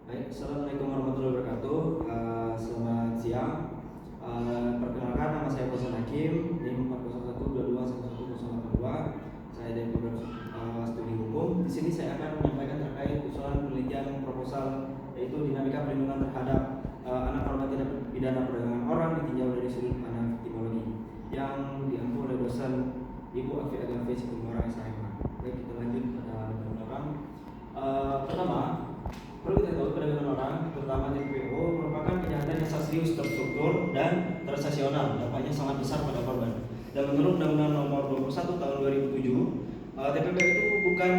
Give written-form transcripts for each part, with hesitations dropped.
Baik, Assalamualaikum warahmatullahi wabarakatuh. Selamat siang. Perkenalkan, nama saya Fauzan Hakim, NIM 40122111082. Saya dari program studi hukum. Di sini saya akan menyampaikan terkait usulan penelitian proposal, yaitu dinamika perlindungan terhadap anak korban tindak pidana perdagangan orang ditinjau dari sudut pandang victimologi yang diampu oleh dosen Ibu Afi Agafi Situmora SHM. Baik, kita lanjut pada orang. Pertama, perlu kita tahu perdagangan orang, terutama TPO, merupakan kejahatan yang sangat serius, terstruktur, dan transaksional. Dampaknya sangat besar pada korban. Dan menurut Undang-Undang Nomor 21 Tahun 2007, TPP itu bukan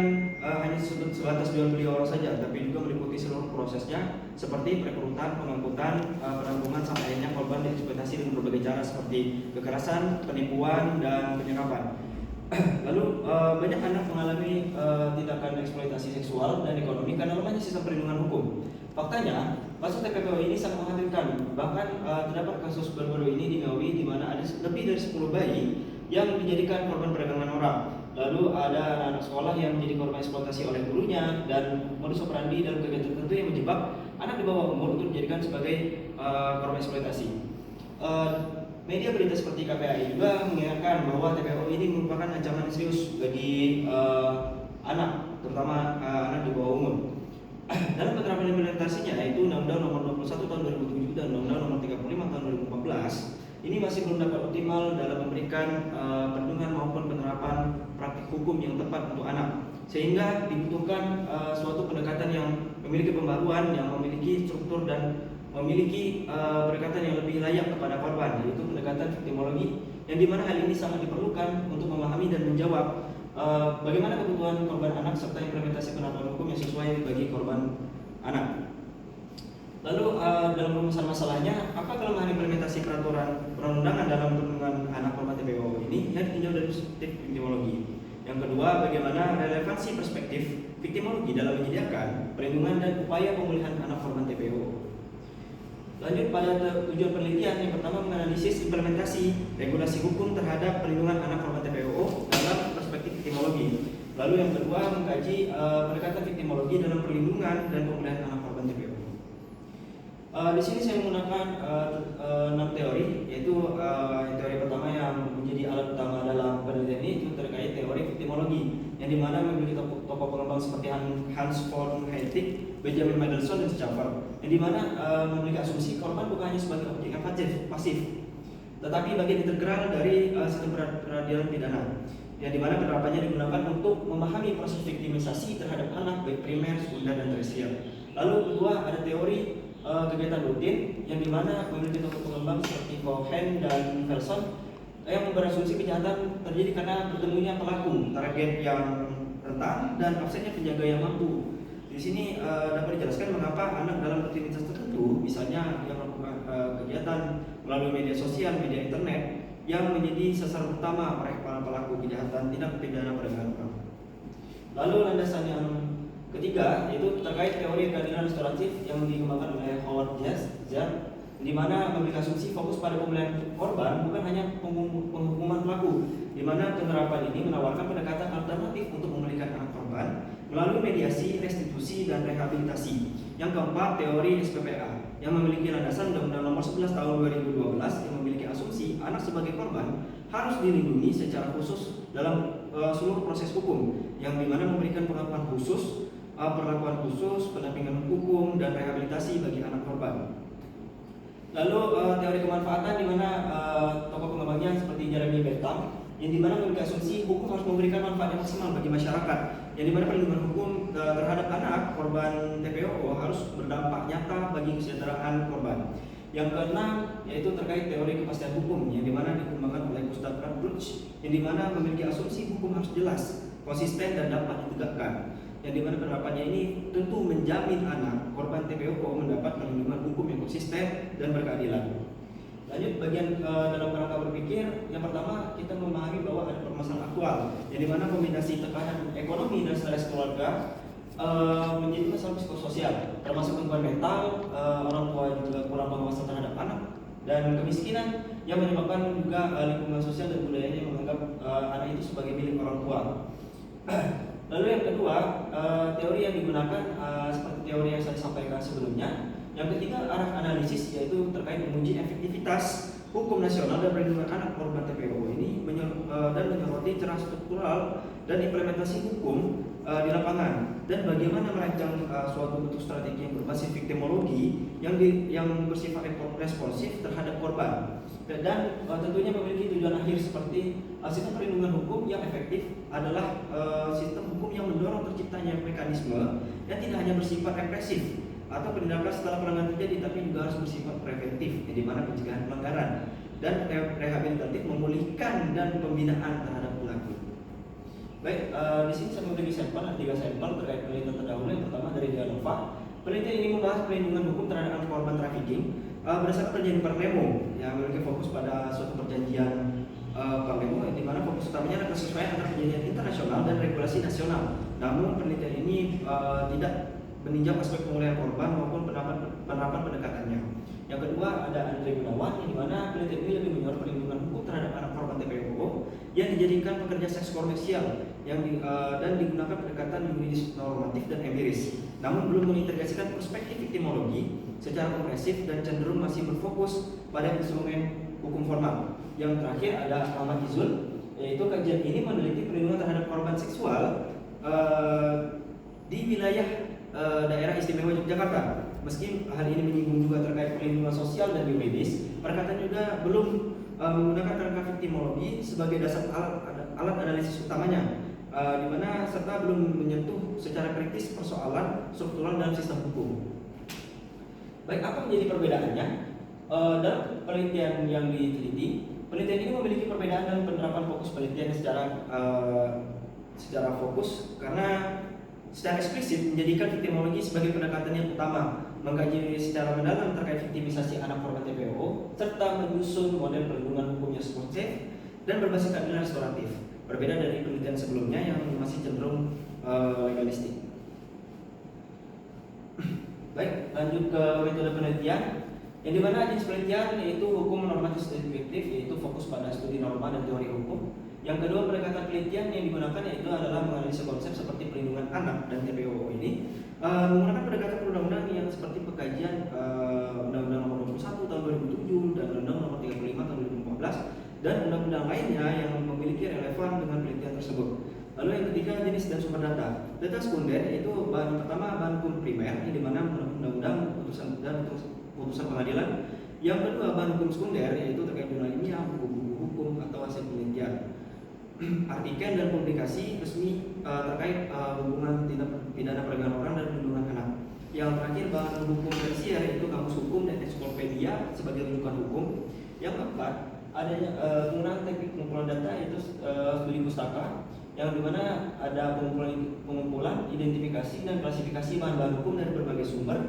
hanya sebatas jual beli orang saja, tapi juga meliputi seluruh prosesnya, seperti perekrutan, pengangkutan, penampungan sampai akhirnya korban dieksploitasi dengan berbagai cara seperti kekerasan, penipuan, dan penyekapan. Lalu banyak anak mengalami tindakan eksploitasi seksual dan ekonomi karena lemahnya sistem perlindungan hukum. Faktanya, kasus TPPO ini sangat mengkhawatirkan. Bahkan terdapat kasus baru-baru ini di Ngawi di mana ada lebih dari 10 bayi yang dijadikan korban perdagangan orang. Lalu ada anak-anak sekolah yang menjadi korban eksploitasi oleh gurunya, dan modus operandi dalam kegiatan tertentu yang menjebak anak di bawah umur untuk dijadikan sebagai korban eksploitasi. Media berita seperti KPAI juga mengingatkan bahwa TPO ini merupakan ancaman serius bagi anak, terutama anak di bawah umur. Dalam penerapan implementasinya, yaitu Undang-Undang Nomor 21 Tahun 2007 dan Undang-Undang Nomor 35 Tahun 2014, ini masih belum dapat optimal dalam memberikan perlindungan maupun penerapan praktik hukum yang tepat untuk anak, sehingga dibutuhkan suatu pendekatan yang memiliki pembaruan, yang memiliki struktur dan memiliki pendekatan yang lebih layak kepada korban, yaitu pendekatan victimologi, yang dimana hal ini sangat diperlukan untuk memahami dan menjawab bagaimana kebutuhan korban anak serta implementasi penerapan hukum yang sesuai bagi korban anak. Lalu dalam rumusan masalahnya, apa kelemahan implementasi peraturan perundangan dalam perlindungan anak korban TPO ini yang ditinjau dari perspektif victimologi. Yang kedua, bagaimana relevansi perspektif victimologi dalam menyediakan perlindungan dan upaya pemulihan anak korban TPO. Lanjut pada tujuan penelitian, yang pertama menganalisis implementasi regulasi hukum terhadap perlindungan anak korban TPO dalam perspektif victimologi. Lalu yang kedua, mengkaji pendekatan victimologi dalam perlindungan dan pemulihan anak korban TPO. Di sini saya menggunakan 6 teori, yaitu teori pertama yang menjadi alat utama dalam penelitian ini itu terkait teori victimologi, yang dimana memiliki tokoh pengembang seperti Hans von Hayek, Benjamin Mendelssohn, dan Schaffer, yang dimana memiliki asumsi korban bukan hanya sebagai objek yang pasif, tetapi bagian integral dari sistem peradilan pidana, yang dimana penerapannya digunakan untuk memahami proses viktimisasi terhadap anak baik primer, sekunder, dan tersier. Lalu kedua, ada teori kegiatan rutin, yang dimana memiliki tokoh pengembang seperti Cohen dan Felson yang berasumsi kejahatan terjadi karena bertemunya pelaku, target yang rentan, dan absennya penjaga yang mampu. Di sini dapat dijelaskan mengapa anak dalam rutinitas tertentu, misalnya yang melakukan kegiatan melalui media sosial, media internet, yang menjadi sasaran utama oleh para pelaku kejahatan tindak pidana perdagangan orang. Lalu landasan yang ketiga yaitu terkait teori keadilan restoratif yang dikembangkan oleh Howard Zahn, di mana memiliki asumsi fokus pada pemulihan korban bukan hanya penghukuman pelaku, di mana penerapan ini menawarkan pendekatan alternatif untuk memulihkan anak korban melalui mediasi, restitusi, dan rehabilitasi. Yang keempat, teori SPPA yang memiliki landasan Undang-Undang Nomor 11 Tahun 2012 yang memiliki asumsi anak sebagai korban harus dilindungi secara khusus dalam seluruh proses hukum, yang dimana memberikan pengakuan khusus, perlakuan khusus, pendampingan hukum, dan rehabilitasi bagi anak korban. Lalu teori kemanfaatan, di mana tokoh pengembangnya seperti Jeremy Bentham, yang dimana memiliki asumsi hukum harus memberikan manfaat yang maksimal bagi masyarakat, yang dimana perlindungan hukum terhadap anak korban TPO harus berdampak nyata bagi kesejahteraan korban. Yang keenam yaitu terkait teori kepastian hukum, yang dimana dikembangkan oleh Gustav Radbruch, yang dimana memiliki asumsi hukum harus jelas, konsisten, dan dapat ditegakkan, yang dimana penerapannya ini tentu menjamin anak korban TPO mendapat perlindungan hukum yang konsisten dan berkeadilan. Lanjut bagian dalam kerangka berpikir, yang pertama kita memahami bahwa ada permasalahan aktual, yang dimana kombinasi tekanan ekonomi dan stres keluarga menjadi masalah psikososial, termasuk gangguan mental, orang tua juga kurang pengawasan terhadap anak, dan kemiskinan yang menyebabkan juga lingkungan sosial dan budayanya menganggap anak itu sebagai milik orang tua. Lalu yang kedua, teori yang digunakan seperti teori yang saya sampaikan sebelumnya. Yang ketiga, arah analisis, yaitu terkait menguji efektivitas hukum nasional dan perlindungan anak korban TPO ini dan menyoroti celah struktural dan implementasi hukum di lapangan, dan bagaimana merancang suatu bentuk strategi yang berbasis viktimologi yang bersifat responsif terhadap korban, dan tentunya memiliki tujuan akhir seperti sistem perlindungan hukum yang efektif adalah sistem hukum yang mendorong terciptanya mekanisme yang tidak hanya bersifat represif atau penindakan setelah pelanggaran terjadi, tapi juga harus bersifat preventif, di mana pencegahan pelanggaran dan rehabilitatif, memulihkan dan pembinaan terhadap pelaku. Baik, di sini saya memiliki sampel, ada 3 sampel terkait penelitian terdahulu. Yang pertama dari Dianova. Penelitian ini membahas perlindungan hukum terhadap anak korban trafficking berdasarkan perjanjian Palermo yang memiliki fokus pada suatu perjanjian Palermo, di mana fokus utamanya adalah kesesuaian antara perjanjian internasional dan regulasi nasional. Namun penelitian ini tidak meninjau aspek pemulihan korban maupun penerapan pendekatannya. Yang kedua ada Andre Gunawan, di mana penelitian ini lebih menyoroti perlindungan hukum terhadap anak korban TPO yang dijadikan pekerja seks komersial dan digunakan pendekatan yuridis normatif dan empiris, namun belum mengintegrasikan perspektif viktimologi secara komprehensif dan cenderung masih berfokus pada instrumen hukum formal. Yang terakhir ada Ahmad Izul, yaitu kajian ini meneliti perlindungan terhadap korban seksual di wilayah daerah istimewa Yogyakarta. Meski hal ini menyinggung juga terkait perlindungan sosial dan yuridis, perkataan juga belum menggunakan kerangka viktimologi sebagai dasar alat analisis utamanya, di mana serta belum menyentuh secara kritis persoalan struktural dalam sistem hukum. Baik, apa menjadi perbedaannya? Dalam penelitian yang diteliti, penelitian ini memiliki perbedaan dalam penerapan fokus penelitian secara fokus, karena secara eksplisit menjadikan viktimologi sebagai pendekatan yang utama, mengkaji secara mendalam terkait viktimisasi anak korban TPO, serta menyusun model perlindungan hukum yang responsif dan berbasis keadilan restoratif, berbeda dari penelitian sebelumnya yang masih cenderung legalistik. Baik, lanjut ke metode penelitian, yang dimana jenis penelitian yaitu hukum normatif deduktif, yaitu fokus pada studi norma dan teori hukum. Yang kedua, pendekatan penelitian yang digunakan yaitu adalah menganalisa konsep seperti perlindungan anak dan TPO ini menggunakan pendekatan perundang-undang yang seperti pengkajian Undang-Undang Nomor 21 Tahun 2007 dan Undang-Undang Nomor 35 Tahun 2014 dan undang-undang lainnya yang memiliki relevan dengan penelitian tersebut. Lalu yang ketiga, jenis dan sumber data. Data sekunder yaitu bahan pertama bahan hukum primer, di mana undang-undang, putusan dan putusan pengadilan. Yang kedua, bahan hukum sekunder yaitu terkait jurnal ilmiah, buku-buku hukum atau hasil penelitian, artikel dan publikasi resmi terkait hubungan tindak pidana perdagangan orang dan perlindungan anak. Yang terakhir, bahan hukum tersier yaitu kamus hukum dan ensiklopedia sebagai rujukan hukum. Yang keempat, adanya penggunaan teknik pengumpulan data yaitu studi pustaka, yang dimana ada pengumpulan, identifikasi dan klasifikasi bahan-bahan hukum dari berbagai sumber,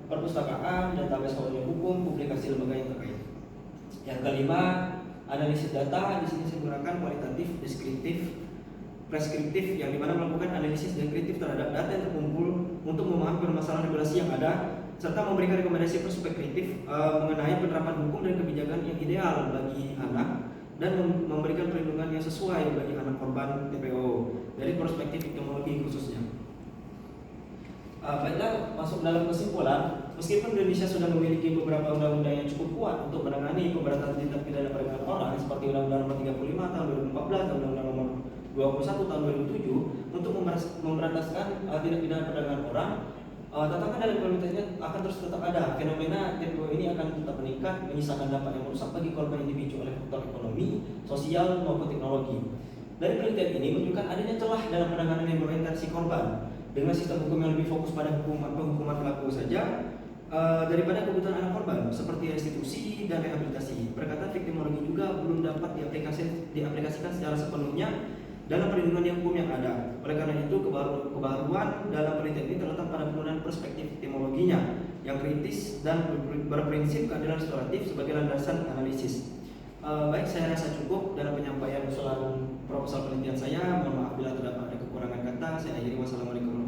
perpustakaan, database hukum, publikasi lembaga yang terkait. Yang kelima, analisis data. Di sini saya menggunakan kualitatif, deskriptif, preskriptif, yang dimana melakukan analisis deskriptif terhadap data yang terkumpul untuk memahami permasalahan regulasi yang ada, serta memberikan rekomendasi perspektif mengenai penerapan hukum dan kebijakan yang ideal bagi anak dan memberikan perlindungan yang sesuai bagi anak korban TPO dari perspektif viktimologi khususnya. Baiklah, masuk dalam kesimpulan, meskipun Indonesia sudah memiliki beberapa undang-undang yang cukup kuat untuk menangani pemberantasan tindak pidana perdagangan orang seperti Undang-Undang Nomor 35 Tahun 2014 dan Undang-Undang Nomor 21 Tahun 2007 untuk memberantaskan tindak pidana perdagangan orang, tantangan dalam implementasinya akan terus tetap ada. Fenomena TPO ini akan tetap meningkat, menyisakan dampak yang merusak bagi korban yang dipicu oleh faktor ekonomi, sosial maupun teknologi. Dari penelitian ini menunjukkan adanya celah dalam penanganan yang berorientasi korban dengan sistem hukum yang lebih fokus pada hukuman pelaku saja daripada kebutuhan anak korban seperti restitusi dan rehabilitasi. Perkataan viktimologi juga belum dapat diaplikasikan secara sepenuhnya dalam perlindungan hukum yang ada. Oleh karena itu, kebaruan dalam penelitian ini terletak pada penggunaan perspektif viktimologinya yang kritis dan berprinsip keadilan restoratif sebagai landasan analisis. Baik, saya rasa cukup dalam penyampaian usulan proposal penelitian saya. Mohon maaf bila terdapat ada kekurangan kata. Saya akhiri. Wassalamualaikum.